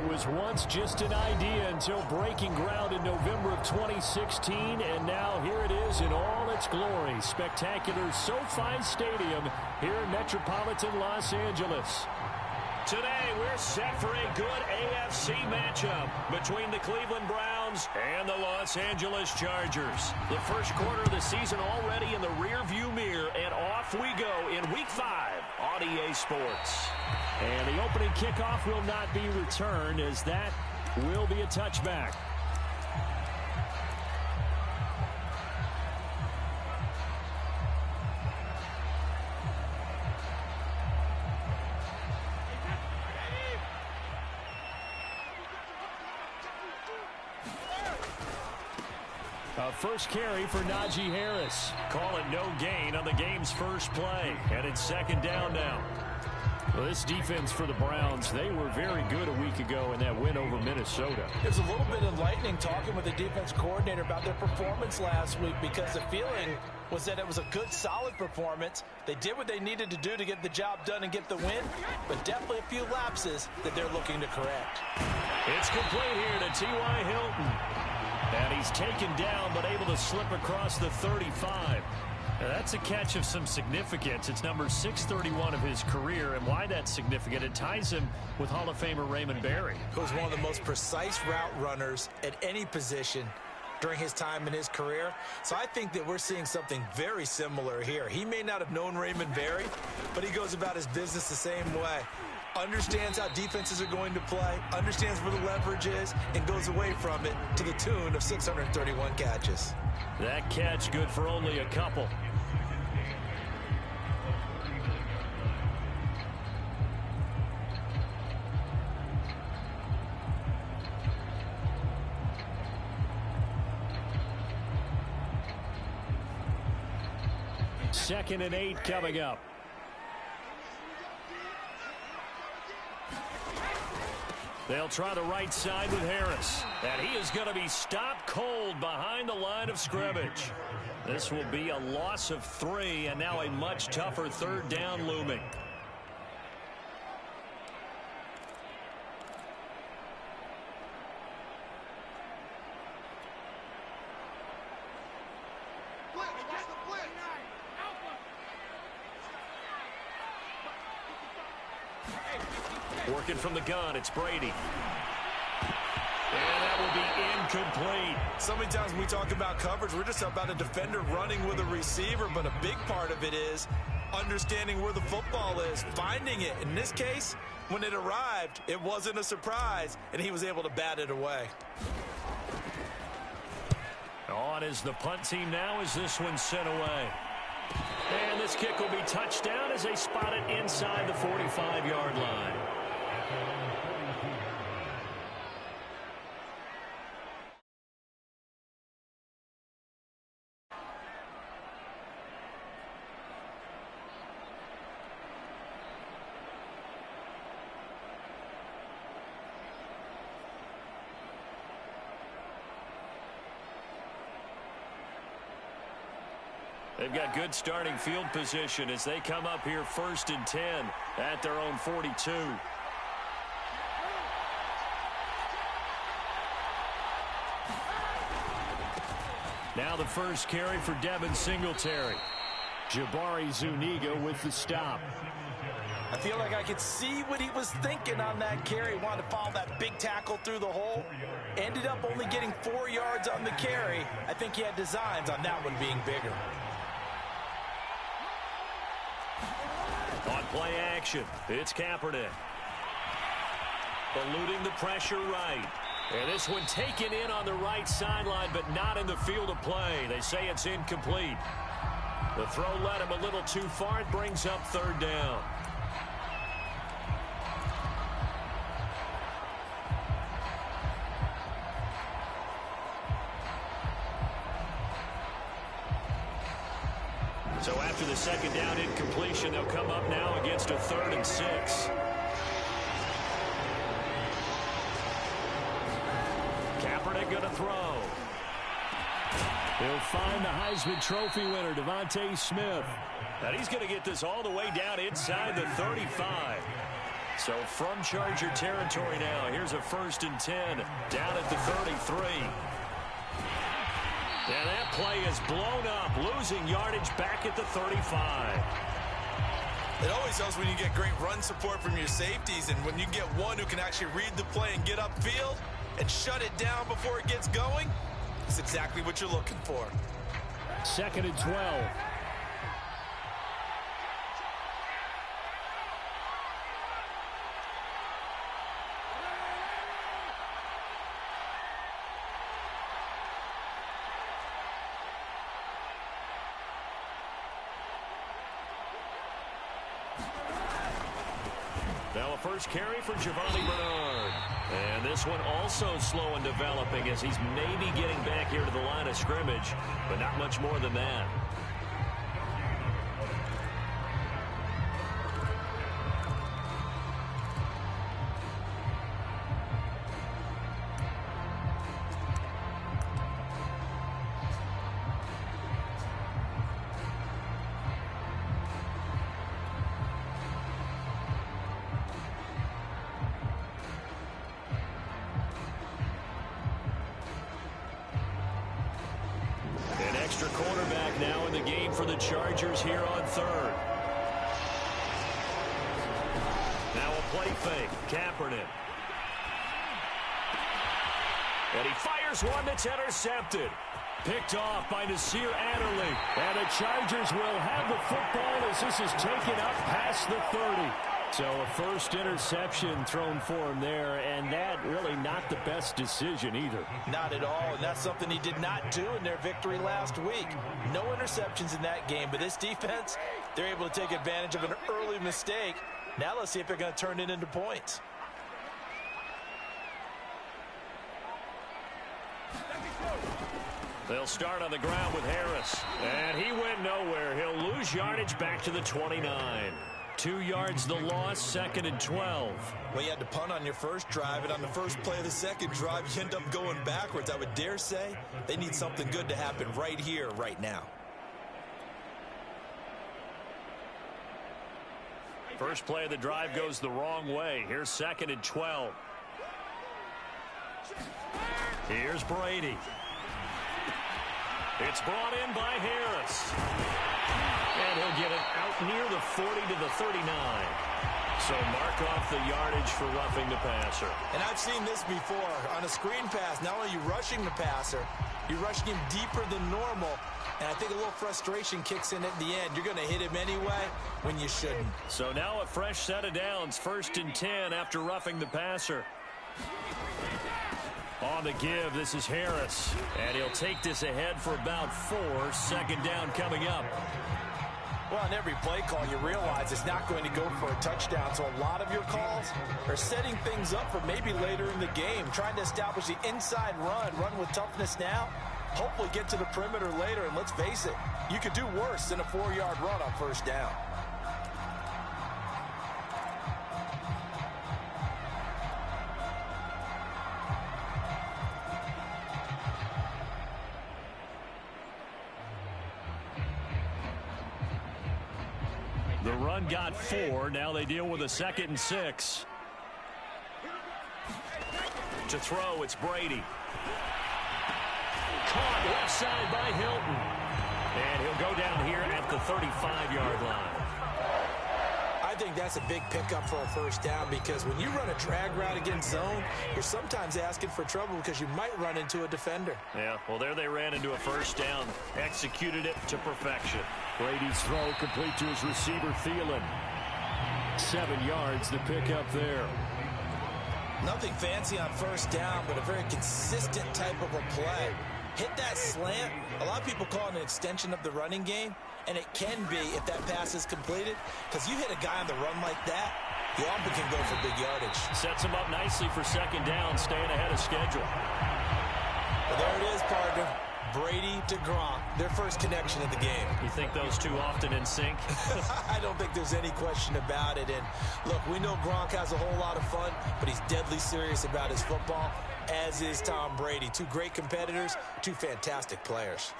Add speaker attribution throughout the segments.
Speaker 1: It was once just an idea until breaking ground in November of 2016, and now here it is in all its glory. Spectacular SoFi Stadium here in metropolitan Los Angeles. Today, we're set for a good AFC matchup between the Cleveland Browns and the Los Angeles Chargers. The first quarter of the season already in the rearview mirror, and off we go in Week 5 on EA Sports. And the opening kickoff will not be returned, as that will be a touchback. First carry for Najee Harris. Call it no gain on the game's first play. And it's second down now. Well, this defense for the Browns, they were very good a week ago in that win over Minnesota.
Speaker 2: It was a little bit enlightening talking with the defense coordinator about their performance last week, because the feeling was that it was a good, solid performance. They did what they needed to do to get the job done and get the win, but definitely a few lapses that they're looking to correct.
Speaker 1: It's complete here to T.Y. Hilton. And he's taken down, but able to slip across the 35. Now, that's a catch of some significance. It's number 631 of his career, and why that's significant, it ties him with Hall of Famer Raymond Berry.
Speaker 2: He was one of the most precise route runners at any position during his time in his career. So I think that we're seeing something very similar here. He may not have known Raymond Berry, but he goes about his business the same way. Understands how defenses are going to play, understands where the leverage is, and goes away from it to the tune of 631 catches.
Speaker 1: That catch good for only a couple. Second and 8 coming up. They'll try the right side with Harris. And he is going to be stopped cold behind the line of scrimmage. This will be a loss of 3, and now a much tougher third down looming. Working from the gun, it's Brady. And that will be incomplete.
Speaker 2: So many times when we talk about coverage, we're just about a defender running with a receiver, but a big part of it is understanding where the football is, finding it. In this case, when it arrived, it wasn't a surprise, and he was able to bat it away.
Speaker 1: On is the punt team now as this one's sent away. And this kick will be touchdown as they spot it inside the 45-yard line. They've got good starting field position as they come up here 1st and 10 at their own 42. Now the first carry for Devin Singletary. Jabari Zuniga with the stop.
Speaker 2: I feel like I could see what he was thinking on that carry. Wanted to follow that big tackle through the hole. Ended up only getting 4 yards on the carry. I think he had designs on that one being bigger.
Speaker 1: On play action, it's Kaepernick. Eluding the pressure right. And this one taken in on the right sideline, but not in the field of play. They say it's incomplete. The throw led him a little too far. It brings up 3rd down. So after the second down incompletion, they'll come up now against a 3rd and 6. Kaepernick going to throw. He'll find the Heisman Trophy winner, Devontae Smith. And he's going to get this all the way down inside the 35. So from Charger territory now, here's a 1st and 10 down at the 33. And that play is blown up, losing yardage back at the 35.
Speaker 2: It always helps when you get great run support from your safeties, and when you get one who can actually read the play and get upfield and shut it down before it gets going, it's exactly what you're looking for.
Speaker 1: 2nd and 12. Now a first carry for Giovanni Bernard. And this one also slow in developing as he's maybe getting back here to the line of scrimmage, but not much more than that. Extra cornerback now in the game for the Chargers here on 3rd. Now a play fake. Kaepernick. And he fires one that's intercepted. Picked off by Nasir Adderley. And the Chargers will have the football as this is taken up past the 30. So a first interception thrown for him there, and that really not the best decision either.
Speaker 2: Not at all, and that's something he did not do in their victory last week. No interceptions in that game, but this defense, they're able to take advantage of an early mistake. Now let's see if they're going to turn it into points.
Speaker 1: They'll start on the ground with Harris, and he went nowhere. He'll lose yardage back to the 29. 2 yards the loss, 2nd and 12.
Speaker 2: Well, you had to punt on your first drive, and on the first play of the second drive, you end up going backwards. I would dare say they need something good to happen right here, right now.
Speaker 1: First play of the drive goes the wrong way. Here's 2nd and 12. Here's Brady. It's brought in by Harris. And he'll get it out near the 40 to the 39. So mark off the yardage for roughing the passer.
Speaker 2: And I've seen this before. On a screen pass, not only are you rushing the passer, you're rushing him deeper than normal. And I think a little frustration kicks in at the end. You're going to hit him anyway when you shouldn't.
Speaker 1: So now a fresh set of downs. 1st and 10 after roughing the passer. On the give, this is Harris. And he'll take this ahead for about 4. 2nd down coming up.
Speaker 2: Well, on every play call, you realize it's not going to go for a touchdown. So a lot of your calls are setting things up for maybe later in the game, trying to establish the inside run with toughness now, hopefully get to the perimeter later. And let's face it, you could do worse than a 4-yard run on 1st down.
Speaker 1: The run got 4. Now they deal with a 2nd and 6. To throw, it's Brady. Caught left side by Hilton. And he'll go down here at the 35-yard line.
Speaker 2: I think that's a big pickup for a 1st down, because when you run a drag route against zone, you're sometimes asking for trouble because you might run into a defender.
Speaker 1: Yeah, well, there they ran into a 1st down. Executed it to perfection. Brady's throw complete to his receiver, Thielen. 7 yards, the pickup there.
Speaker 2: Nothing fancy on 1st down, but a very consistent type of a play. Hit that slant. A lot of people call it an extension of the running game, and it can be if that pass is completed, because you hit a guy on the run like that, you often can go for big yardage.
Speaker 1: Sets him up nicely for 2nd down, staying ahead of schedule.
Speaker 2: Well, there it is, partner. Brady to Gronk, their first connection of the game.
Speaker 1: You think those two often in sync?
Speaker 2: I don't think there's any question about it. And look, we know Gronk has a whole lot of fun, but he's deadly serious about his football, as is Tom Brady. 2 great competitors, 2 fantastic players.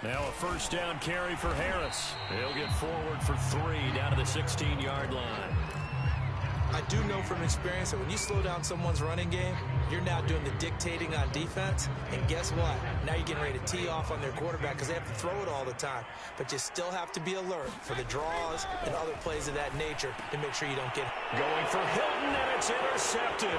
Speaker 1: Now a 1st down carry for Harris. He'll get forward for 3 down to the 16-yard line.
Speaker 2: I do know from experience that when you slow down someone's running game, you're now doing the dictating on defense. And guess what? Now you're getting ready to tee off on their quarterback because they have to throw it all the time. But you still have to be alert for the draws and other plays of that nature to make sure you don't get
Speaker 1: going for Hilton, and it's intercepted.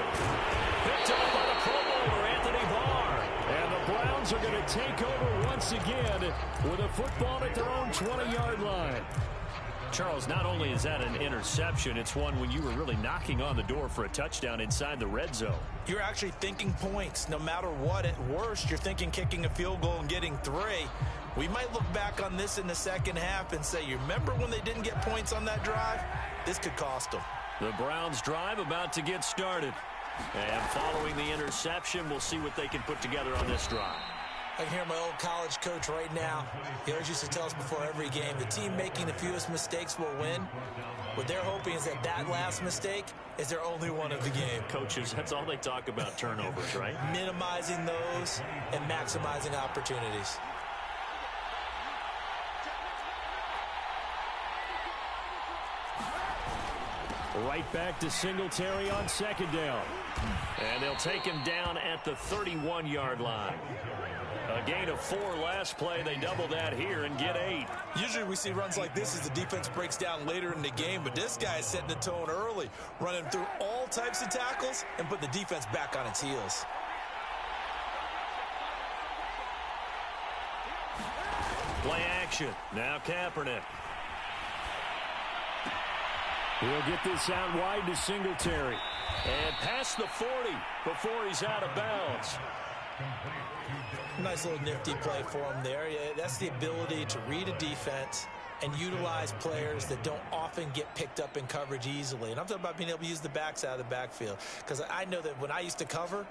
Speaker 1: Picked up by the Pro Bowler, Anthony Barr. And the Browns are going to take over once again with a football at their own 20-yard line. Charles, not only is that an interception, it's one when you were really knocking on the door for a touchdown inside the red zone.
Speaker 2: You're actually thinking points. No matter what, at worst, you're thinking kicking a field goal and getting 3. We might look back on this in the second half and say, you remember when they didn't get points on that drive? This could cost them.
Speaker 1: The Browns drive about to get started. And following the interception, we'll see what they can put together on this drive.
Speaker 2: I can hear my old college coach right now. He always used to tell us before every game, the team making the fewest mistakes will win. What they're hoping is that that last mistake is their only one of the game.
Speaker 1: Coaches, that's all they talk about, turnovers, right?
Speaker 2: Minimizing those and maximizing opportunities.
Speaker 1: Right back to Singletary on second down. And they'll take him down at the 31-yard line. A gain of 4 last play. They double that here and get 8.
Speaker 2: Usually we see runs like this as the defense breaks down later in the game, but this guy is setting the tone early, running through all types of tackles and put the defense back on its heels.
Speaker 1: Play action. Now Kaepernick.
Speaker 3: He'll get this out wide to Singletary.
Speaker 1: And past the 40 before he's out of bounds.
Speaker 2: Nice little nifty play for him there. Yeah, that's the ability to read a defense and utilize players that don't often get picked up in coverage easily. And I'm talking about being able to use the backs out of the backfield. Because I know that when I used to cover,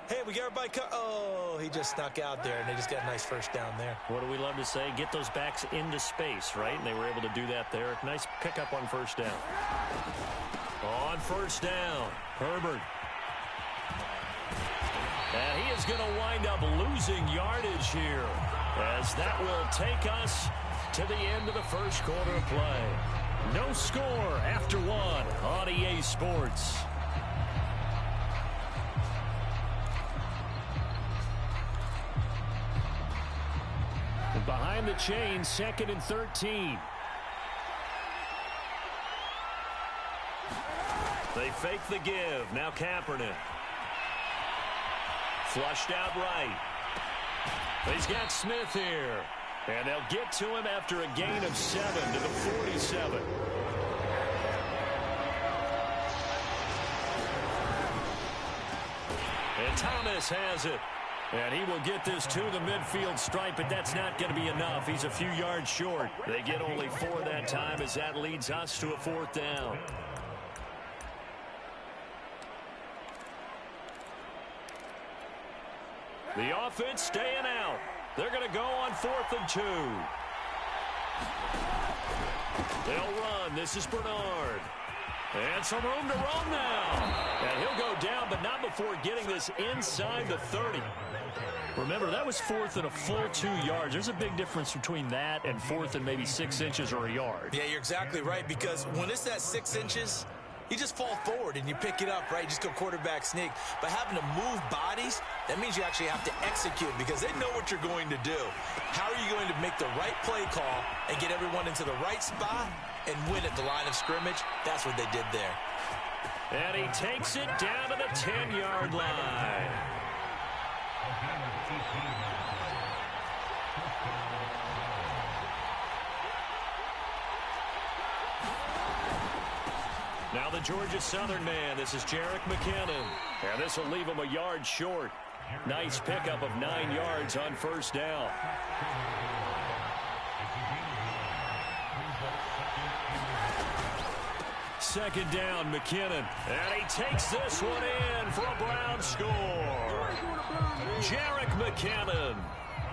Speaker 2: hey, we got everybody oh, he just snuck out there, and they just got a nice first down there.
Speaker 1: What do we love to say? Get those backs into space, right? And they were able to do that there. Nice pickup on first down. On first down, Herbert. And he is going to wind up losing yardage here, as that will take us to the end of the first quarter of play. No score after 1 on EA Sports.
Speaker 3: And behind the chains, 2nd and 13.
Speaker 1: They fake the give. Now Kaepernick. Flushed out right. He's got Smith here. And they'll get to him after a gain of 7 to the 47. And Thomas has it. And he will get this to the midfield stripe, but that's not going to be enough. He's a few yards short. They get only 4 that time, as that leads us to a 4th down. The offense staying out. They're going to go on 4th and 2. They'll run. This is Bernard. And some room to run now. And he'll go down, but not before getting this inside the 30. Remember, that was 4th and a full 2 yards. There's a big difference between that and 4th and maybe 6 inches or a yard.
Speaker 2: Yeah, you're exactly right, because when it's that 6 inches, you just fall forward and you pick it up, right? You just go quarterback sneak. But having to move bodies, that means you actually have to execute, because they know what you're going to do. How are you going to make the right play call and get everyone into the right spot and win at the line of scrimmage? That's what they did there.
Speaker 1: And he takes it down to the 10-yard line. Now the Georgia Southern man. This is Jerick McKinnon. And this will leave him a yard short. Nice pickup of 9 yards on first down. Second down, McKinnon. And he takes this one in for a Brown score. Jerick McKinnon,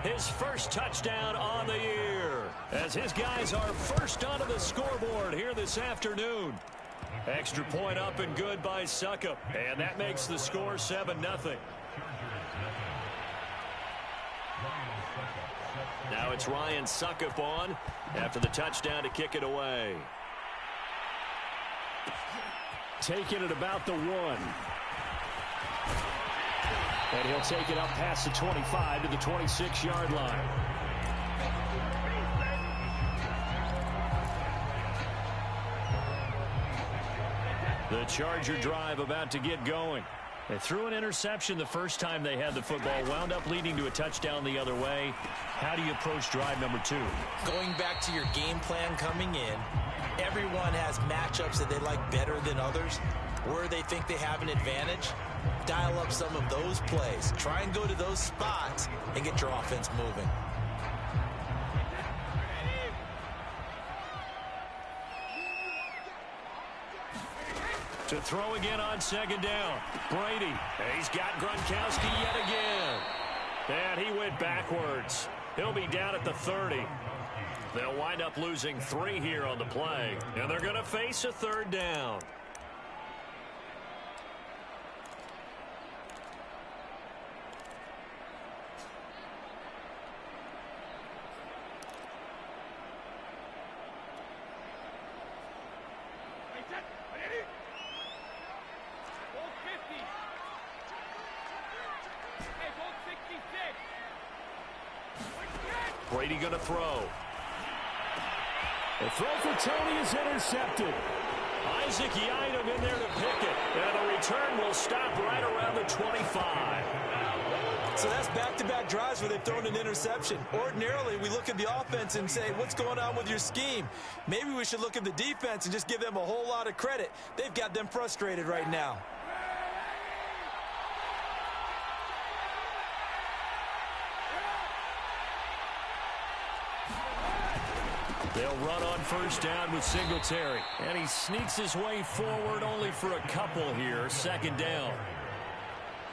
Speaker 1: his first touchdown on the year, as his guys are first onto the scoreboard here this afternoon. Extra point up and good by Succop. And that makes the score 7-0. Now it's Ryan Succop on after the touchdown to kick it away. taken at about the 1. And he'll take it up past the 25 to the 26-yard line. The Charger drive about to get going. They threw an interception the first time they had the football, wound up leading to a touchdown the other way. How do you approach drive number 2?
Speaker 2: Going back to your game plan coming in, everyone has matchups that they like better than others, where they think they have an advantage. Dial up some of those plays. Try and go to those spots and get your offense moving.
Speaker 1: To throw again on second down. Brady. He's got Gronkowski yet again. And he went backwards. He'll be down at the 30. They'll wind up losing 3 here on the play. And they're going to face a third down. Brady going to throw. The throw for Tony is intercepted. Isaac Yiadom in there to pick it. And the return will stop right around the 25.
Speaker 2: So that's back-to-back drives where they've thrown an interception. Ordinarily, we look at the offense and say, what's going on with your scheme? Maybe we should look at the defense and just give them a whole lot of credit. They've got them frustrated right now.
Speaker 1: They'll run on first down with Singletary. And he sneaks his way forward only for a couple here. Second down.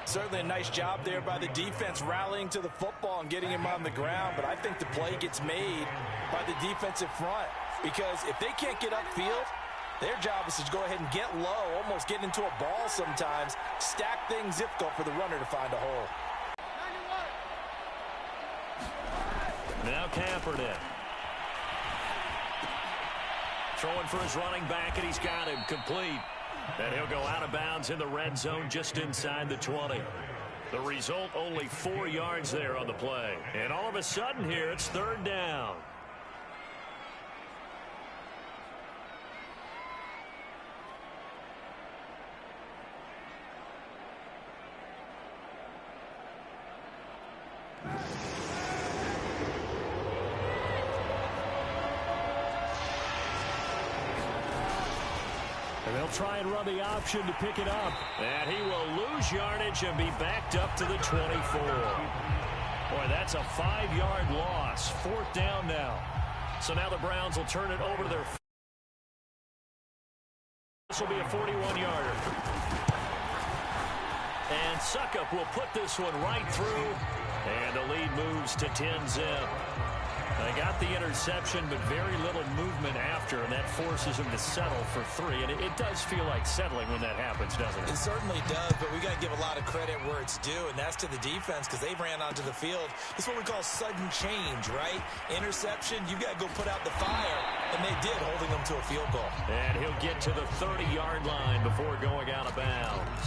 Speaker 2: Certainly a nice job there by the defense rallying to the football and getting him on the ground. But I think the play gets made by the defensive front. Because if they can't get upfield, their job is to go ahead and get low, almost get into a ball sometimes, stack things difficult for the runner to find a hole.
Speaker 1: Now Kaepernick. Throwing for his running back, and he's got him complete. And he'll go out of bounds in the red zone just inside the 20. The result, only 4 yards there on the play. And all of a sudden here, it's third down. And they'll try and run the option to pick it up. And he will lose yardage and be backed up to the 24. Boy, that's a 5-yard loss. Fourth down now. So now the Browns will turn it over to their... This will be a 41-yarder. And Suckup will put this one right through. And the lead moves to 10-zip. They got the interception, but very little movement after, and that forces him to settle for 3. And it does feel like settling when that happens, doesn't it?
Speaker 2: It certainly does, but we got to give a lot of credit where it's due, and that's to the defense because they ran onto the field. This is what we call sudden change, right? Interception, you got to go put out the fire, and they did, holding them to a field goal.
Speaker 1: And he'll get to the 30-yard line before going out of bounds.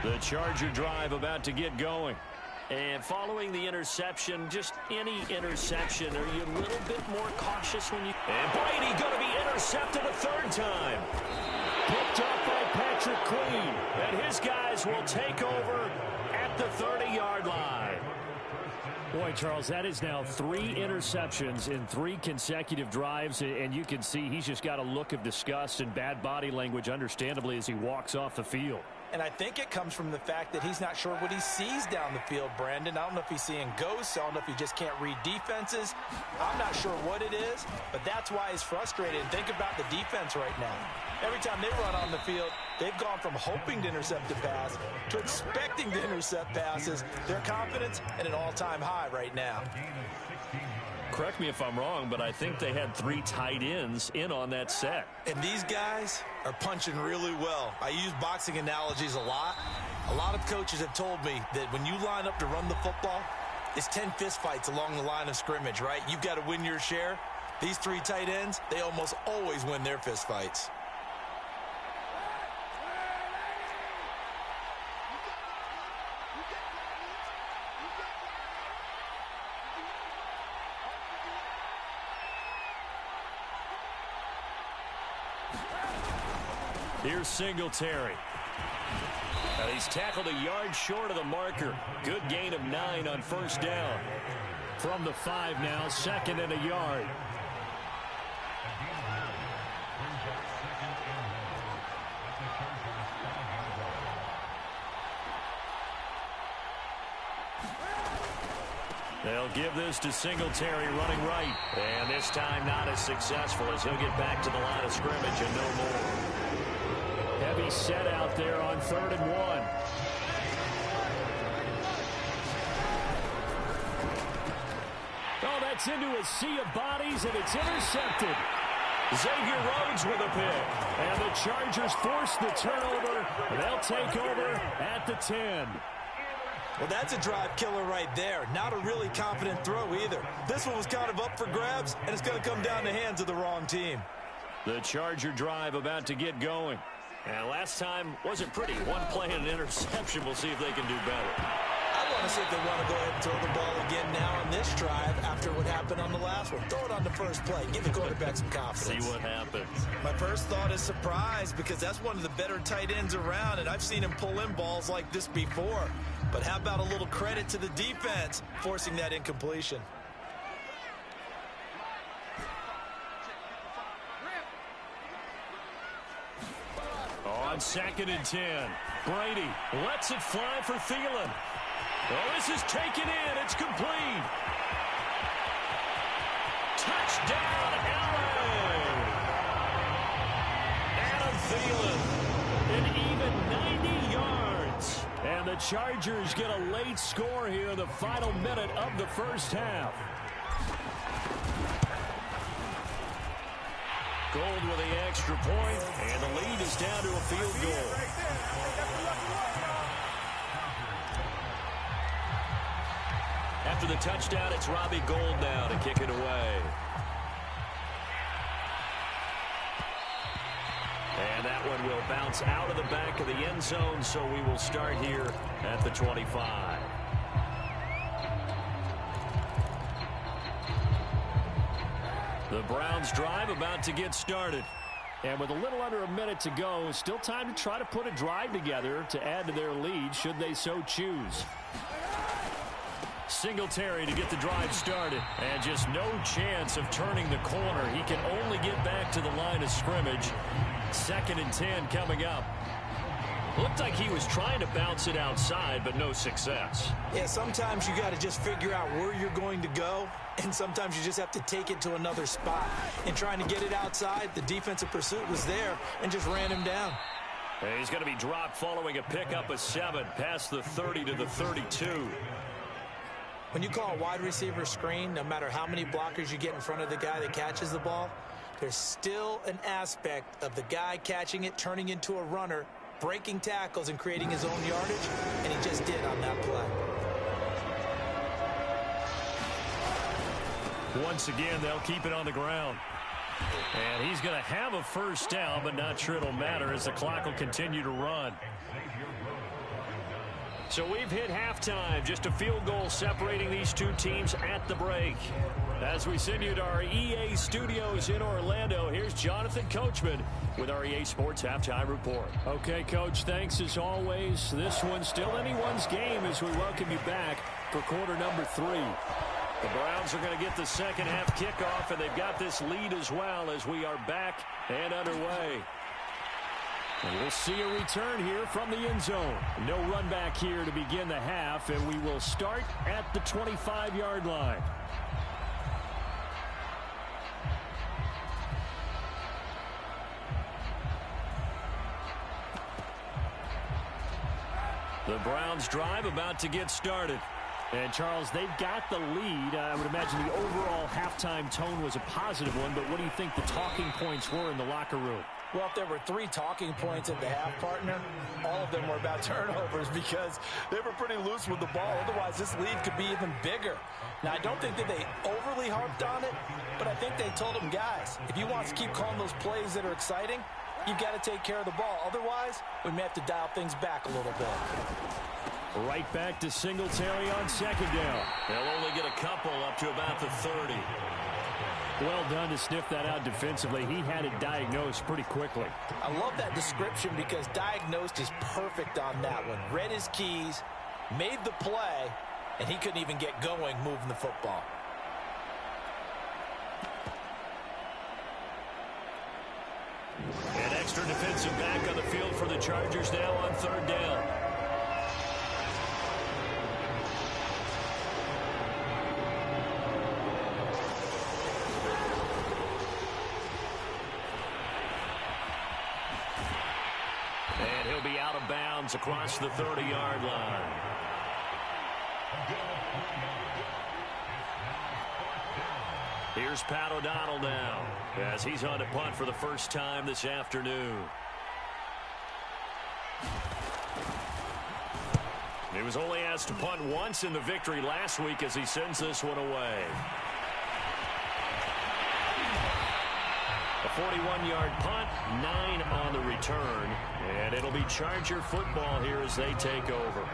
Speaker 1: The Charger drive about to get going. And following the interception, just any interception, are you a little bit more cautious when you... And Brady going to be intercepted a third time. Picked up by Patrick Queen. And his guys will take over at the 30-yard line. Boy, Charles, that is now 3 interceptions in 3 consecutive drives, and you can see he's just got a look of disgust and bad body language, understandably, as he walks off the field.
Speaker 2: And I think it comes from the fact that he's not sure what he sees down the field, Brandon. I don't know if he's seeing ghosts. I don't know if he just can't read defenses. I'm not sure what it is, but that's why he's frustrated. And think about the defense right now. Every time they run on the field, they've gone from hoping to intercept a pass to expecting to intercept passes. Their confidence at an all-time high right now.
Speaker 3: Correct me if I'm wrong, but I think they had 3 tight ends in on that set.
Speaker 2: And these guys are punching really well. I use boxing analogies a lot. A lot of coaches have told me that when you line up to run the football, it's 10 fistfights along the line of scrimmage, right? You've got to win your share. These 3 tight ends, they almost always win their fistfights.
Speaker 3: Here's Singletary. He's tackled a yard short of the marker. Good gain of 9 on first down.
Speaker 1: From the 5 now, 2nd and a yard.
Speaker 3: They'll give this to Singletary running right. And this time not as successful as he'll get back to the line of scrimmage and no more.
Speaker 1: Heavy set out there on 3rd and 1. Oh, that's into a sea of bodies, and it's intercepted.
Speaker 3: Xavier Rhodes with a pick.
Speaker 1: And the Chargers force the turnover. They'll take over at the 10.
Speaker 2: Well, that's a drive killer right there. Not a really confident throw either. This one was kind of up for grabs, and it's going to come down the hands of the wrong team.
Speaker 3: The Charger drive about to get going. And last time wasn't pretty. 1 play and an interception. We'll see if they can do better.
Speaker 2: I want to see if they want to go ahead and throw the ball again now on this drive after what happened on the last one. Throw it on the first play. Give the quarterback some confidence.
Speaker 3: See what happens.
Speaker 2: My first thought is surprise because that's one of the better tight ends around, and I've seen him pull in balls like this before. But how about a little credit to the defense forcing that incompletion?
Speaker 3: On 2nd and 10, Brady lets it fly for Thielen. Oh, this is taken in. It's complete. Touchdown, LA. Adam Thielen.
Speaker 1: An even 90 yards. And the Chargers get a late score here in the final minute of the first half.
Speaker 3: Gold with the extra point, and the lead is down to a field goal. After the touchdown, it's Robbie Gould now to kick it away. And that one will bounce out of the back of the end zone, so we will start here at the 25. The Browns drive about to get started.
Speaker 1: And with a little under a minute to go, still time to try to put a drive together to add to their lead should they so choose.
Speaker 3: Singletary to get the drive started. And just no chance of turning the corner. He can only get back to the line of scrimmage. 2nd and 10 coming up. Looked like he was trying to bounce it outside, but no success.
Speaker 2: Yeah, sometimes you got to just figure out where you're going to go, and sometimes you just have to take it to another spot. In trying to get it outside, the defensive pursuit was there and just ran him down.
Speaker 3: And he's going to be dropped following a pickup of 7 past the 30 to the 32.
Speaker 2: When you call a wide receiver screen, no matter how many blockers you get in front of the guy that catches the ball, there's still an aspect of the guy catching it, turning into a runner, breaking tackles and creating his own yardage, and he just did on that play.
Speaker 3: Once again, they'll keep it on the ground. And he's going to have a first down, but not sure it'll matter as the clock will continue to run. So we've hit halftime. Just a field goal separating these two teams at the break. As we send you to our EA studios in Orlando, here's Jonathan Coachman with our EA Sports Halftime Report.
Speaker 1: Okay, Coach, thanks as always. This one's still anyone's game as we welcome you back for quarter number 3.
Speaker 3: The Browns are going to get the second half kickoff, and they've got this lead as well as we are back and underway.
Speaker 1: And we'll see a return here from the end zone. No run back here to begin the half, and we will start at the 25-yard line.
Speaker 3: The Browns drive about to get started.
Speaker 1: And, Charles, they've got the lead. I would imagine the overall halftime tone was a positive one, but what do you think the talking points were in the locker room?
Speaker 2: Well, if there were 3 talking points at the half, partner, all of them were about turnovers because they were pretty loose with the ball. Otherwise, this lead could be even bigger. Now, I don't think that they overly harped on it, but I think they told them, guys, if you want to keep calling those plays that are exciting, you've got to take care of the ball. Otherwise, we may have to dial things back a little bit.
Speaker 1: Right back to Singletary on second down.
Speaker 3: They'll only get a couple up to about the 30.
Speaker 1: Well done to sniff that out defensively. He had it diagnosed pretty quickly.
Speaker 2: I love that description because diagnosed is perfect on that one. Read his keys, made the play, and he couldn't even get going moving the football.
Speaker 3: An extra defensive back on the field for the Chargers now on third down. And he'll be out of bounds across the 30-yard line. Here's Pat O'Donnell now as he's on to punt for the first time this afternoon. He was only asked to punt once in the victory last week as he sends this one away. A 41-yard punt, 9 on the return, and it'll be Charger football here as they take over.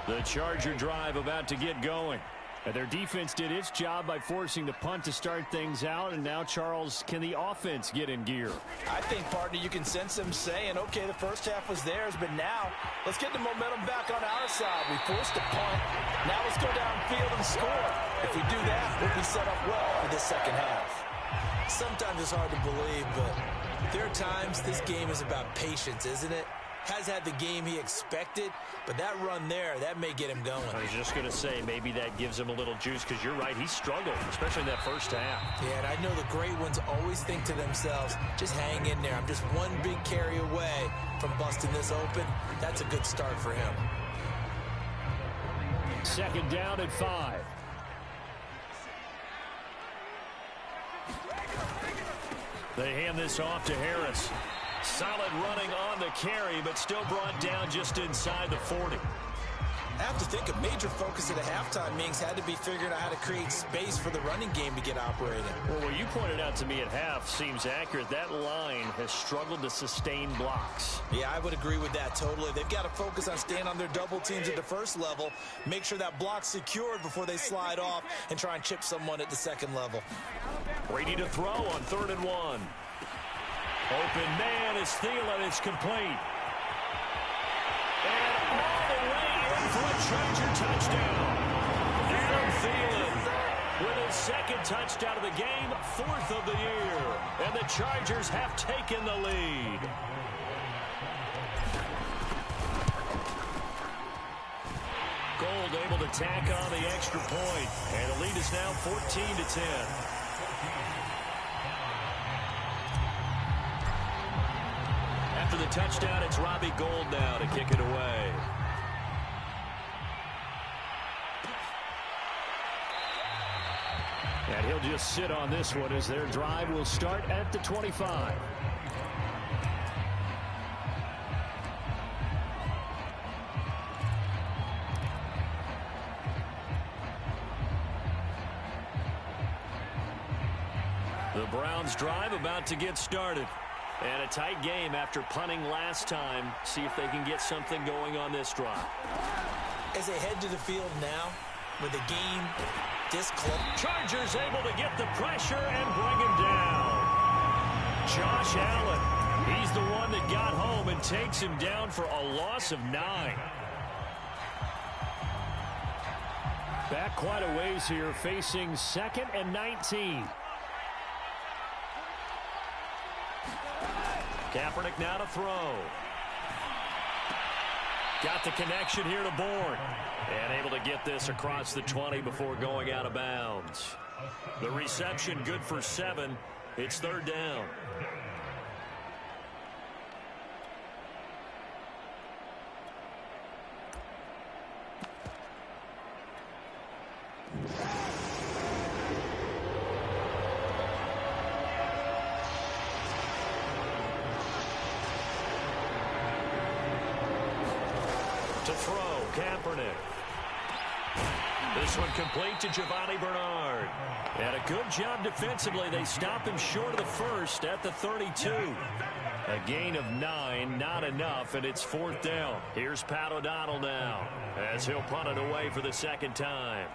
Speaker 3: The Charger drive about to get going. And their defense did its job by forcing the punt to start things out. And now, Charles, can the offense get in gear?
Speaker 2: I think, partner, you can sense them saying, okay, the first half was theirs, but now let's get the momentum back on our side. We forced a punt. Now let's go downfield and score. If we do that, we'll be set up well for the second half. Sometimes it's hard to believe, but there are times this game is about patience, isn't it? Has had the game he expected, but that run there, that may get him going.
Speaker 3: I was just going to say, maybe that gives him a little juice, because you're right, he struggled, especially in that first half.
Speaker 2: Yeah, and I know the great ones always think to themselves, just hang in there. I'm just one big carry away from busting this open. That's a good start for him.
Speaker 1: Second down at 5. They hand this off to Harris. Solid running on the carry, but still brought down just inside the 40.
Speaker 2: I have to think a major focus at a halftime, Mings, had to be figuring out how to create space for the running game to get operating.
Speaker 3: Well, what you pointed out to me at half seems accurate. That line has struggled to sustain blocks.
Speaker 2: Yeah, I would agree with that totally. They've got to focus on staying on their double teams at the first level, make sure that block's secured before they slide off and try and chip someone at the second level.
Speaker 3: Brady to throw on 3rd and 1. Open man is Thielen. It's complete. And all the way in for a Charger touchdown. Adam Thielen with his second touchdown of the game, 4th of the year. And the Chargers have taken the lead. Gold able to tack on the extra point. And the lead is now 14-10. After the touchdown, it's Robbie Gould now to kick it away.
Speaker 1: And he'll just sit on this one as their drive will start at the 25.
Speaker 3: The Browns drive about to get started. And a tight game after punting last time. See if they can get something going on this drive.
Speaker 2: As they head to the field now, with the game this close.
Speaker 3: Chargers able to get the pressure and bring him down. Josh Allen, he's the one that got home and takes him down for a loss of 9.
Speaker 1: Back quite a ways here, facing 2nd and 19.
Speaker 3: Kaepernick now to throw. Got the connection here to Bourne. And able to get this across the 20 before going out of bounds. The reception good for 7. It's third down. To throw, Kaepernick. This one complete to Giovanni Bernard. And a good job defensively. They stop him short of the first at the 32. A gain of 9, not enough, and it's fourth down. Here's Pat O'Donnell now as he'll punt it away for the second time.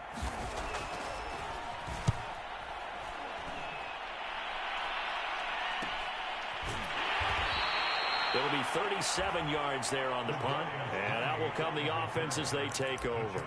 Speaker 3: It'll be 37 yards there on the punt, and that will come the offense as they take over.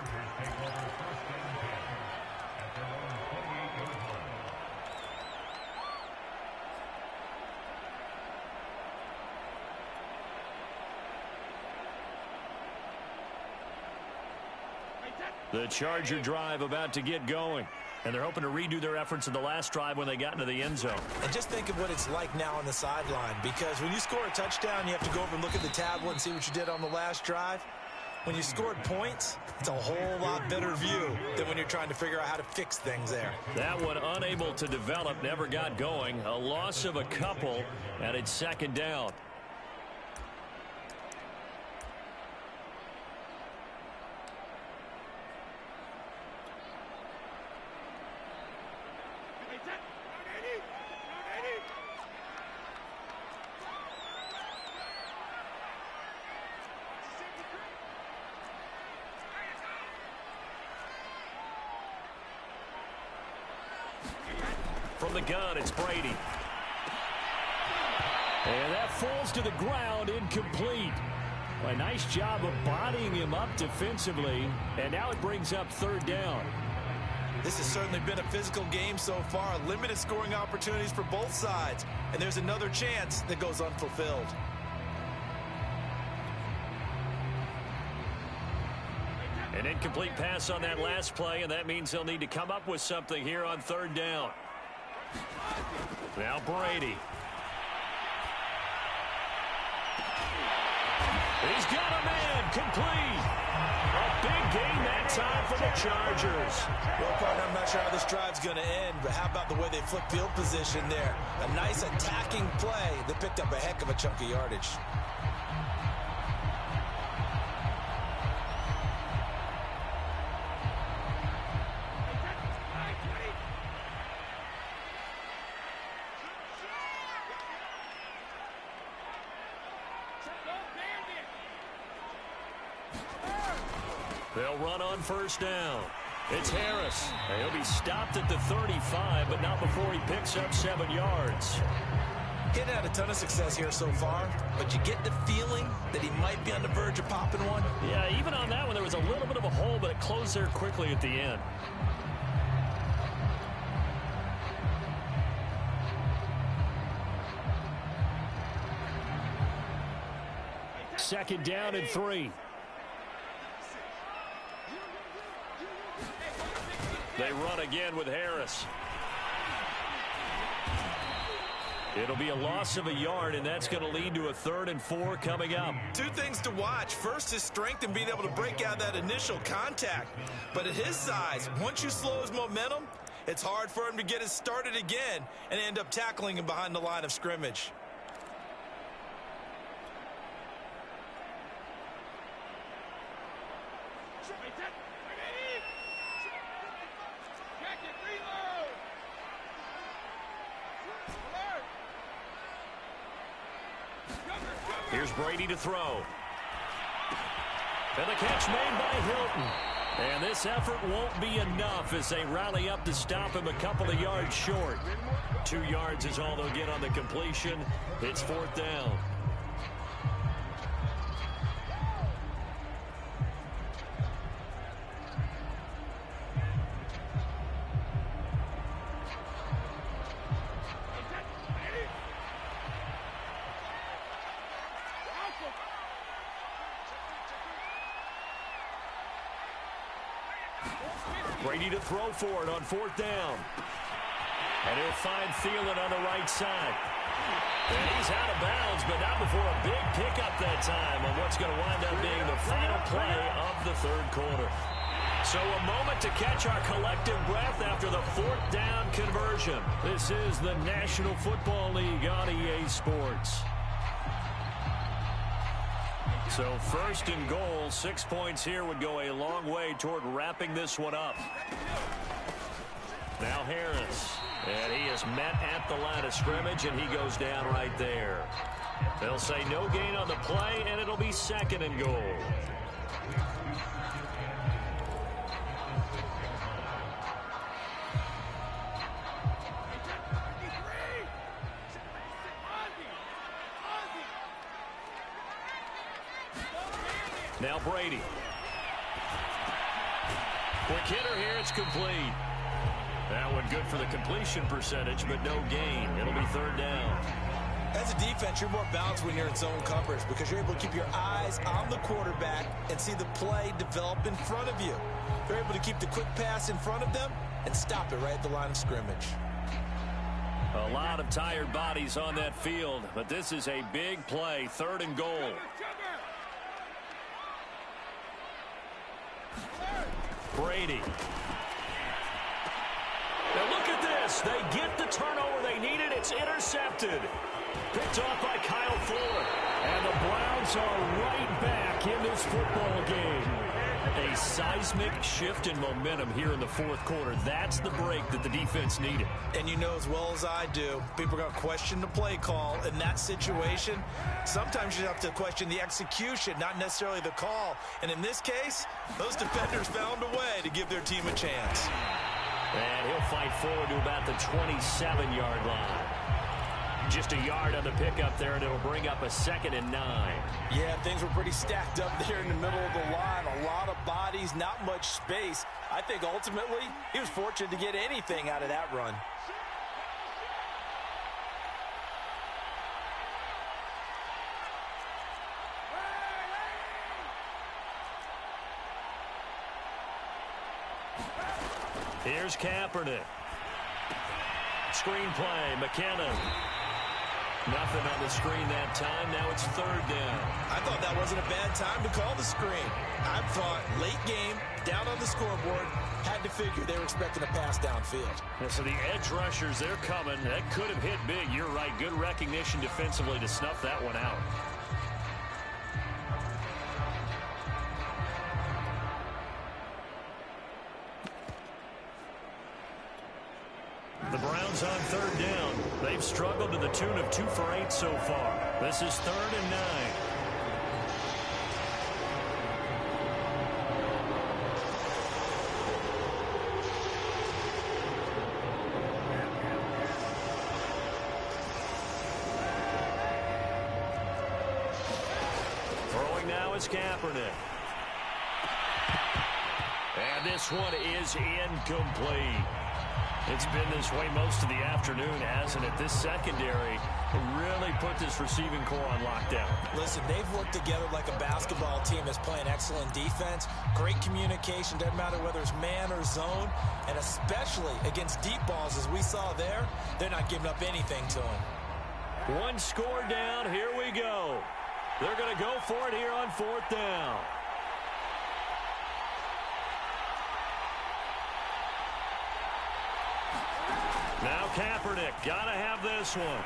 Speaker 3: The Charger drive about to get going. And they're hoping to redo their efforts in the last drive when they got into the end zone.
Speaker 2: And just think of what it's like now on the sideline, because when you score a touchdown, you have to go over and look at the tablet and see what you did on the last drive. When you scored points, it's a whole lot better view than when you're trying to figure out how to fix things there.
Speaker 3: That one unable to develop, never got going. A loss of a couple, and it's second down. From the gun, it's Brady. And that falls to the ground, incomplete. A nice job of bodying him up defensively. And now it brings up third down.
Speaker 2: This has certainly been a physical game so far. Limited scoring opportunities for both sides. And there's another chance that goes unfulfilled.
Speaker 3: An incomplete pass on that last play, and that means they'll need to come up with something here on third down. Now Brady. He's got a man, complete. A big gain that time for the Chargers.
Speaker 2: Well, partner, I'm not sure how this drive's going to end, but how about the way they flip field position there? A nice attacking play that picked up a heck of a chunk of yardage.
Speaker 3: They'll run on first down. It's Harris. He'll be stopped at the 35, but not before he picks up 7 yards.
Speaker 2: He hadn't had a ton of success here so far, but you get the feeling that he might be on the verge of popping one.
Speaker 3: Yeah, even on that one, there was a little bit of a hole, but it closed there quickly at the end. Second down and 3. They run again with Harris. It'll be a loss of a yard, and that's going to lead to a 3rd and 4 coming up.
Speaker 2: Two things to watch. First, his strength in being able to break out that initial contact. But at his size, once you slow his momentum, it's hard for him to get it started again and end up tackling him behind the line of scrimmage.
Speaker 3: Here's Brady to throw. And the catch made by Hilton. And this effort won't be enough as they rally up to stop him a couple of yards short. 2 yards is all they'll get on the completion. It's 4th down. Brady to throw for it on 4th down. And he'll find Thielen on the right side. And he's out of bounds, but not before a big pickup that time on what's going to wind up being the final play of the third quarter. So a moment to catch our collective breath after the fourth down conversion. This is the National Football League on EA Sports. So first and goal, 6 points here would go a long way toward wrapping this one up. Now Harris, and he is met at the line of scrimmage, and he goes down right there. They'll say no gain on the play, and it'll be second and goal. Now Brady. Quick hitter here, it's complete. That one good for the completion percentage, but no gain. It'll be third down.
Speaker 2: As a defense, you're more balanced when you're in zone coverage because you're able to keep your eyes on the quarterback and see the play develop in front of you. You're able to keep the quick pass in front of them and stop it right at the line of scrimmage.
Speaker 3: A lot of tired bodies on that field, but this is a big play, third and goal. Brady. Now look at this. They get the turnover they needed. It's intercepted. Picked off by Kyle Fuller.
Speaker 1: And the Browns are right back in this football game.
Speaker 3: A seismic shift in momentum here in the fourth quarter. That's the break that the defense needed.
Speaker 2: And you know as well as I do, people are going to question the play call in that situation. Sometimes you have to question the execution, not necessarily the call. And in this case, those defenders found a way to give their team a chance.
Speaker 3: And he'll fight forward to about the 27-yard line. Just a yard on the pickup there, and it'll bring up a 2nd and 9.
Speaker 2: Yeah, things were pretty stacked up there in the middle of the line. A lot of bodies, not much space. I think ultimately he was fortunate to get anything out of that run.
Speaker 3: Here's Kaepernick. Screen play, McKinnon. Nothing on the screen that time. Now it's third down.
Speaker 2: I thought that wasn't a bad time to call the screen. I thought late game, down on the scoreboard, had to figure they were expecting a pass downfield.
Speaker 3: And so the edge rushers, they're coming. That could have hit big. You're right. Good recognition defensively to snuff that one out. The Browns on third down. They've struggled to the tune of 2 for 8 so far. This is 3rd and 9. Throwing now is Kaepernick. And this one is incomplete. It's been this way most of the afternoon, hasn't it? This secondary really put this receiving core on lockdown.
Speaker 2: Listen, they've worked together like a basketball team that's playing excellent defense. Great communication, doesn't matter whether it's man or zone. And especially against deep balls, as we saw there, they're not giving up anything to them.
Speaker 3: One score down, here we go. They're going to go for it here on 4th down. Now Kaepernick, got to have this one.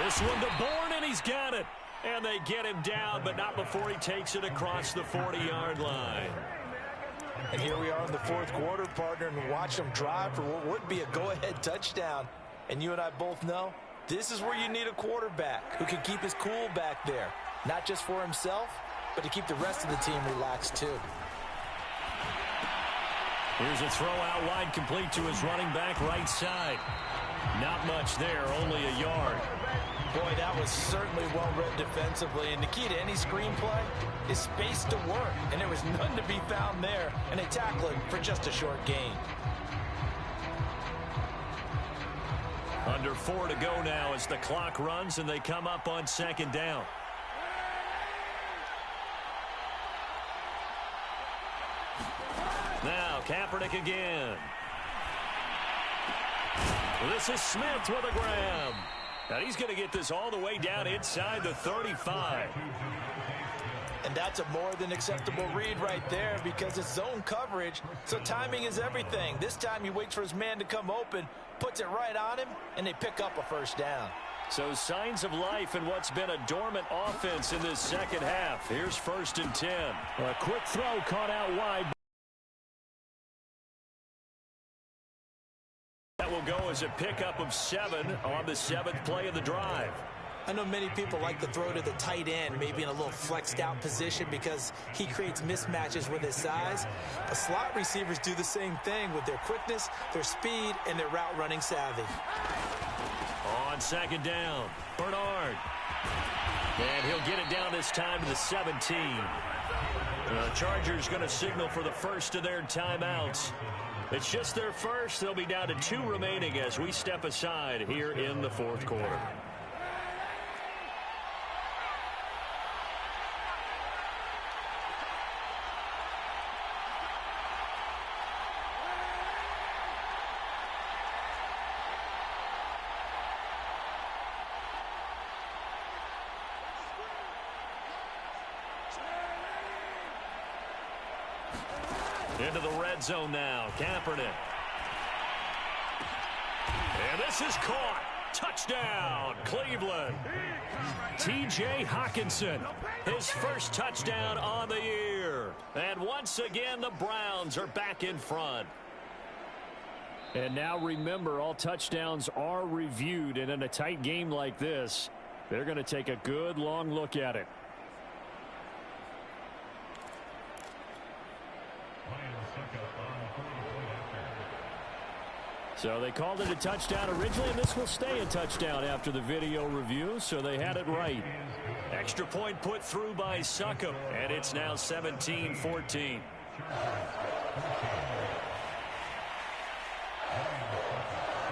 Speaker 3: This one to Bourne, and he's got it. And they get him down, but not before he takes it across the 40-yard line.
Speaker 2: And here we are in the fourth quarter, partner, and watch them drive for what would be a go-ahead touchdown. And you and I both know this is where you need a quarterback who can keep his cool back there. Not just for himself, but to keep the rest of the team relaxed too.
Speaker 3: Here's a throw out wide, complete to his running back right side. Not much there, only a yard.
Speaker 2: Boy, that was certainly well read defensively. And the key to any screenplay is space to work. And there was none to be found there. And they tackle him for just a short gain.
Speaker 3: Under 4 to go now as the clock runs and they come up on 2nd down. Now Kaepernick again. This is Smith with a grab. And he's going to get this all the way down inside the 35.
Speaker 2: And that's a more than acceptable read right there because it's zone coverage, so timing is everything. This time he waits for his man to come open, puts it right on him, and they pick up a first down.
Speaker 3: So signs of life in what's been a dormant offense in this second half. Here's 1st and 10.
Speaker 1: A quick throw caught out wide.
Speaker 3: That will go as a pickup of 7 on the 7th play of the drive.
Speaker 2: I know many people like to throw to the tight end, maybe in a little flexed out position because he creates mismatches with his size. But slot receivers do the same thing with their quickness, their speed, and their route running savvy.
Speaker 3: On 2nd down, Bernard. And he'll get it down this time to the 17. The Chargers going to signal for the first of their timeouts. It's just their first. They'll be down to 2 remaining as we step aside here in the 4th quarter. Into the red zone now. Kaepernick. And this is caught. Touchdown, Cleveland. T.J. Hawkinson, his first touchdown on the year. And once again, the Browns are back in front.
Speaker 1: And now remember, all touchdowns are reviewed. And in a tight game like this, they're going to take a good long look at it. So they called it a touchdown originally, and this will stay a touchdown after the video review, so they had it right.
Speaker 3: Extra point put through by Succop, and it's now 17-14.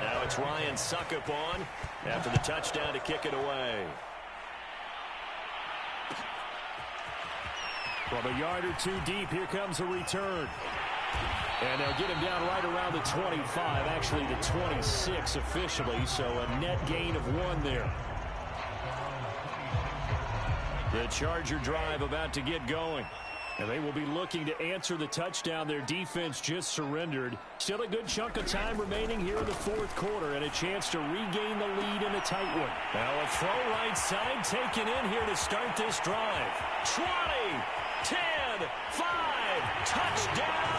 Speaker 3: Now it's Ryan Succop on after the touchdown to kick it away.
Speaker 1: From a yard or 2 deep, here comes a return. And they'll get him down right around the 25, actually the 26 officially, so a net gain of 1 there. The Charger drive about to get going. And they will be looking to answer the touchdown their defense just surrendered. Still a good chunk of time remaining here in the 4th quarter and a chance to regain the lead in a tight one.
Speaker 3: Now a throw right side taken in here to start this drive. 20, 10, 5, touchdown,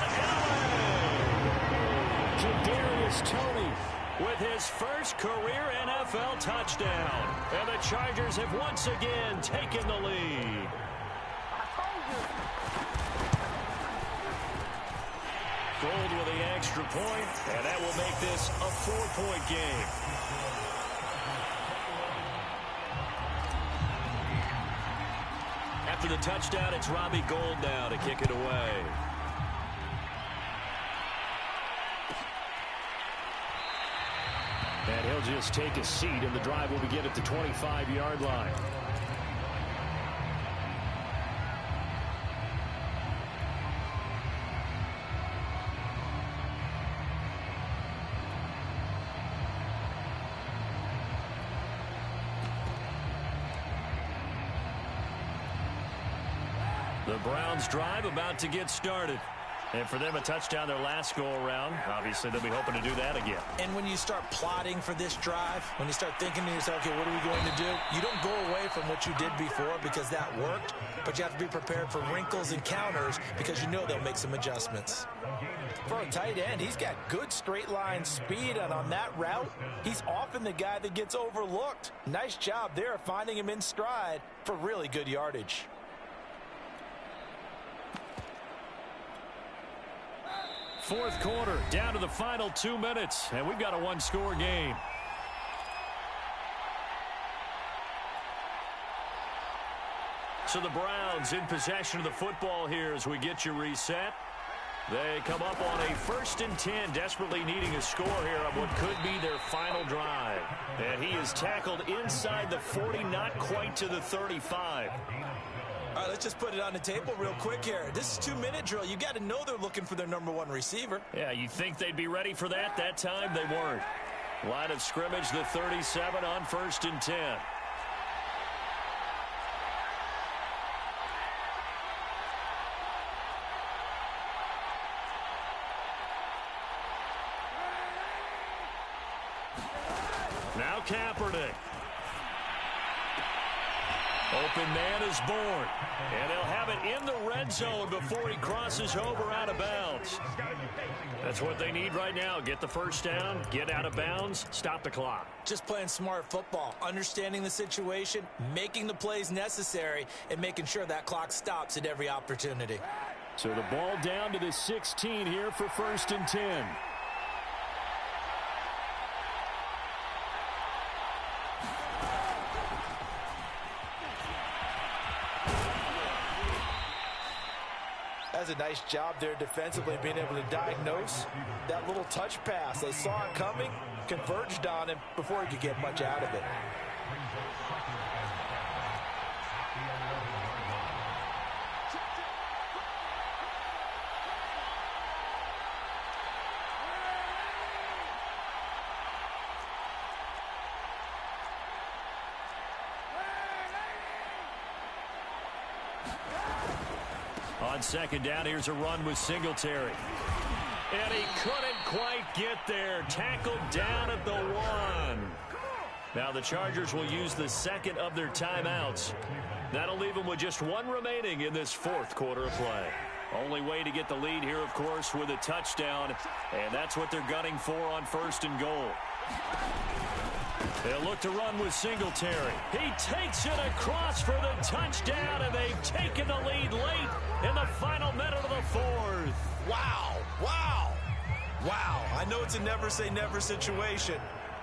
Speaker 1: Kadarius Toney
Speaker 3: with his first career NFL touchdown. And the Chargers have once again taken the lead. Gold with the extra point, and that will make this a 4-point game. After the touchdown, it's Robbie Gould now to kick it away.
Speaker 1: And he'll just take a seat, and the drive will begin at the 25-yard line.
Speaker 3: The Browns drive about to get started. And for them, a touchdown their last go-around. Obviously, they'll be hoping to do that again.
Speaker 2: And when you start plotting for this drive, when you start thinking to yourself, okay, what are we going to do? You don't go away from what you did before because that worked, but you have to be prepared for wrinkles and counters because you know they'll make some adjustments. For a tight end, he's got good straight line speed, and on that route, he's often the guy that gets overlooked. Nice job there finding him in stride for really good yardage.
Speaker 1: Fourth quarter, down to the final 2 minutes, and we've got a one-score game.
Speaker 3: So the Browns in possession of the football here as we get you reset. They come up on a 1st and 10, desperately needing a score here on what could be their final drive. And he is tackled inside the 40, not quite to the 35.
Speaker 2: All right, let's just put it on the table real quick here. This is 2-minute drill. You got to know they're looking for their #1 receiver.
Speaker 3: Yeah, you think they'd be ready for that? That time they weren't. Line of scrimmage, the 37 on 1st and 10. Now Kaepernick. Open man is born. And he'll have it in the red zone before he crosses over out of bounds. That's what they need right now. Get the first down, get out of bounds, stop the clock.
Speaker 2: Just playing smart football, understanding the situation, making the plays necessary, and making sure that clock stops at every opportunity.
Speaker 1: So the ball down to the 16 here for 1st and 10.
Speaker 2: That's a nice job there defensively, being able to diagnose that little touch pass. They saw it coming, converged on him before he could get much out of it.
Speaker 3: On 2nd down, here's a run with Singletary. And he couldn't quite get there. Tackled down at the 1. Now the Chargers will use the 2nd of their timeouts. That'll leave them with just 1 remaining in this 4th quarter of play. Only way to get the lead here, of course, with a touchdown. And that's what they're gunning for on 1st and goal. They'll look to run with Singletary. He takes it across for the touchdown, and they've taken the lead late in the final minute of the 4th.
Speaker 2: Wow, wow, wow. I know it's a never-say-never situation,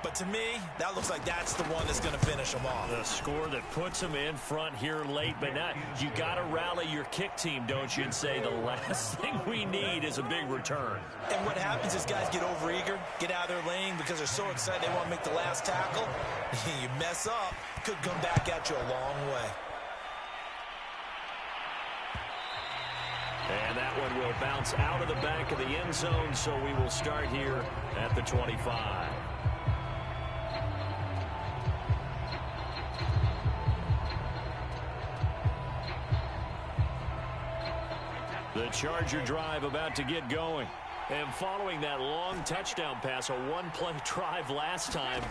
Speaker 2: but to me, that looks like that's the one that's going to finish them off.
Speaker 3: The score that puts them in front here late, but not. You got to rally your kick team, don't you, and say the last thing we need is a big return.
Speaker 2: And what happens is guys get overeager, get out of their lane because they're so excited they want to make the last tackle. You mess up, could come back at you a long way.
Speaker 3: And that one will bounce out of the back of the end zone, so we will start here at the 25. The Charger drive about to get going. And following that long touchdown pass, a one-play drive last time,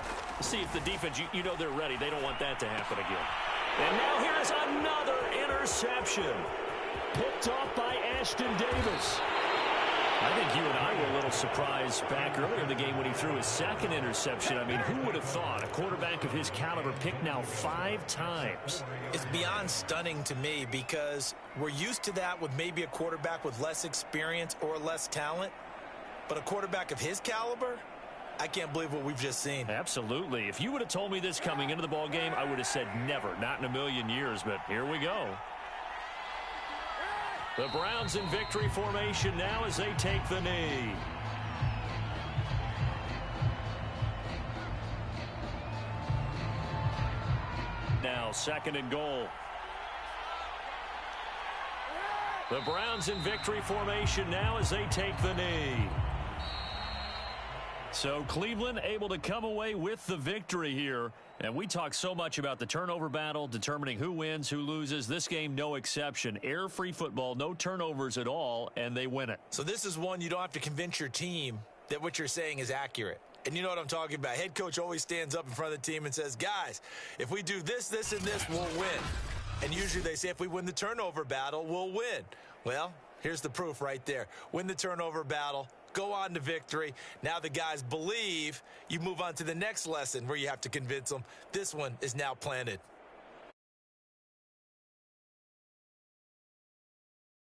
Speaker 3: see if the defense, you know they're ready. They don't want that to happen again. And now here's another interception.
Speaker 1: Picked off by Ashton Davis.
Speaker 3: I think you and I were a little surprised back earlier in the game when he threw his 2nd interception. I mean, who would have thought a quarterback of his caliber picked now 5 times?
Speaker 2: It's beyond stunning to me because we're used to that with maybe a quarterback with less experience or less talent. But a quarterback of his caliber, I can't believe what we've just seen.
Speaker 3: Absolutely. If you would have told me this coming into the ball game, I would have said never, not in a million years. But here we go. The Browns in victory formation now as they take the knee. Now 2nd and goal. The Browns in victory formation now as they take the knee. So Cleveland able to come away with the victory here. And we talk so much about the turnover battle, determining who wins, who loses. This game, no exception. Air-free football, no turnovers at all, and they win it.
Speaker 2: So this is one you don't have to convince your team that what you're saying is accurate. And you know what I'm talking about. Head coach always stands up in front of the team and says, guys, if we do this, this, and this, we'll win. And usually they say if we win the turnover battle, we'll win. Well, here's the proof right there. Win the turnover battle. Go on to victory. Now the guys believe. You move on to the next lesson where you have to convince them. This one is now planted.